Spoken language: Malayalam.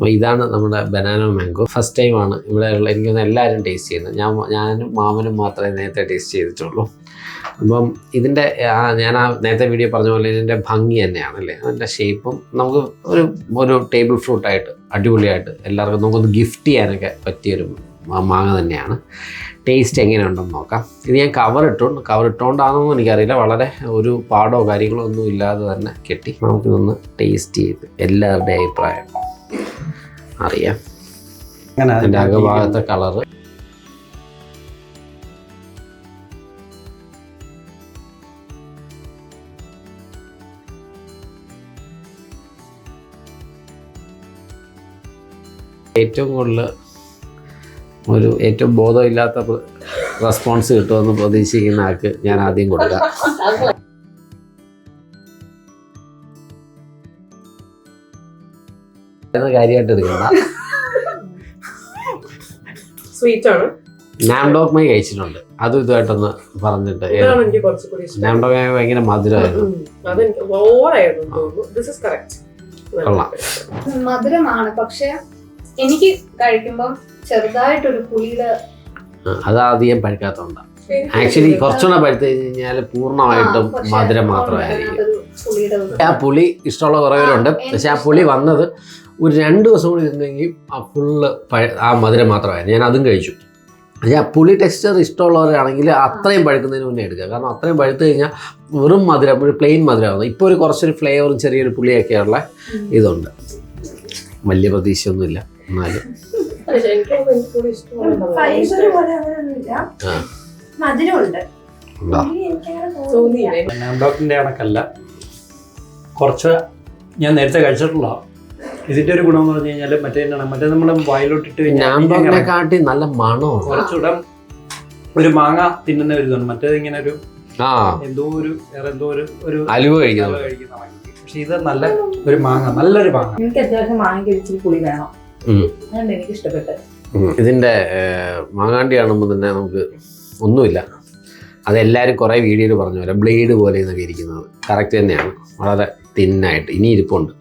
അപ്പോൾ ഇതാണ് നമ്മുടെ ബനാന മാംഗോ. ഫസ്റ്റ് ടൈമാണ് ഇവിടെയുള്ള എനിക്കൊന്ന് എല്ലാവരും ടേസ്റ്റ് ചെയ്യുന്നത്. ഞാനും മാമനും മാത്രമേ നേരത്തെ ടേസ്റ്റ് ചെയ്തിട്ടുള്ളൂ. അപ്പം ഇതിൻ്റെ ഞാൻ നേരത്തെ വീഡിയോ പറഞ്ഞ പോലെ ഇതിൻ്റെ ഭംഗി തന്നെയാണ് അല്ലേ, അതിൻ്റെ ഷേപ്പും നമുക്ക് ഒരു ടേബിൾ ഫ്രൂട്ടായിട്ട് അടിപൊളിയായിട്ട് എല്ലാവർക്കും നമുക്കൊന്ന് ഗിഫ്റ്റ് ചെയ്യാനൊക്കെ പറ്റിയൊരു മാങ്ങ തന്നെയാണ്. ടേസ്റ്റ് എങ്ങനെയുണ്ടെന്ന് നോക്കാം. ഇത് ഞാൻ കവർ ഇട്ടുകൊണ്ടാണെന്നൊന്നും എനിക്കറിയില്ല, വളരെ ഒരു പാടോ കാര്യങ്ങളോ ഒന്നും ഇല്ലാതെ തന്നെ കെട്ടി. നമുക്കിതൊന്ന് ടേസ്റ്റ് ചെയ്ത് എല്ലാവരുടെയും അഭിപ്രായം അറിയാം. അതിൻ്റെ അകഭാഗത്തെ കളറ് ഏറ്റവും കൂടുതൽ ഏറ്റവും ബോധമില്ലാത്ത റെസ്പോൺസ് കിട്ടുമെന്ന് പ്രതീക്ഷിക്കുന്ന ആൾക്ക് ഞാൻ ആദ്യം കൊടുക്കാം. കാര്യമായിട്ട് എടുക്കണ്ട. സ്വീറ്റാണ്. നാംഡോക് മൈ കഴിച്ചിട്ടുണ്ട്, അതും ഇതുമായിട്ടൊന്ന് പറഞ്ഞിട്ട്. നാംഡോക് മൈ ഭയങ്കര മധുരമായിരുന്നു. മധുരമാണ്, പക്ഷെ എനിക്ക് കഴിക്കുമ്പം ചെറുതായിട്ടൊരു പുളിയുടെ അധികം പഴുക്കാത്തോണ്ടാണ്. ആക്ച്വലി കുറച്ചുകൂടെ പഴുത്ത് കഴിഞ്ഞാൽ പൂർണ്ണമായിട്ടും മധുരം മാത്രമായിരിക്കും. ആ പുളി ഇഷ്ടമുള്ള കുറേ പേരുണ്ട്, പക്ഷെ ആ പുളി വന്നത് ഒരു 2 ദിവസം കൂടി ഇരുന്നെങ്കിൽ ആ ഫുള്ള് ആ മധുരം മാത്രമായിരുന്നു. ഞാൻ അതും കഴിച്ചു. പക്ഷേ ആ പുളി ടെക്സ്ചർ ഇഷ്ടമുള്ളവരാണെങ്കിൽ അത്രയും പഴുക്കുന്നതിന് മുന്നേ എടുക്കുക. കാരണം അത്രയും പഴുത്ത് കഴിഞ്ഞാൽ വെറും മധുരം, ഒരു പ്ലെയിൻ മധുരമാകുന്നത്. ഇപ്പോൾ കുറച്ചൊരു ഫ്ലേവറും ചെറിയൊരു പുളിയൊക്കെയുള്ള ഇതുണ്ട്. വലിയ പ്രതീക്ഷയൊന്നുമില്ല, എന്നാലും നാംഡോക്കിൻ്റെ കണക്കല്ല, കുറച്ച് ഞാൻ നേരത്തെ കഴിച്ചിട്ടുള്ള. ഇതിന്റെ ഒരു ഗുണം എന്ന് പറഞ്ഞു കഴിഞ്ഞാൽ മറ്റേ നമ്മൾ വായിലോട്ടിട്ട് കാട്ടി നല്ല മണോ, കുറച്ചുകൂടെ ഒരു മാങ്ങ തിന്നുന്ന ഒരു ഇതാണ്. മറ്റേത് ഇങ്ങനെ ഒരു എന്തോ ഒരു അലുവ കഴിക്കുന്ന. പക്ഷെ ഇത് നല്ല ഒരു മാങ്ങ, നല്ലൊരു മാങ്ങ. എനിക്ക് അത്യാവശ്യം മാങ്ങ ഇച്ചിരി പുളി വേണം, എനിക്ക് ഇഷ്ടപ്പെട്ടത്. ഇതിന്റെ മാങ്ങാണ്ടി കാണുമ്പോൾ തന്നെ നമുക്ക് ഒന്നുമില്ല, അതെല്ലാവരും കുറേ വീഡിയോയിൽ പറഞ്ഞ പോലെ ബ്ലേഡ് പോലെ എന്നൊക്കെ ഇരിക്കുന്നത് കറക്റ്റ് തന്നെയാണ്. വളരെ തിന്നായിട്ട് ഇനി ഇരിപ്പുണ്ട്.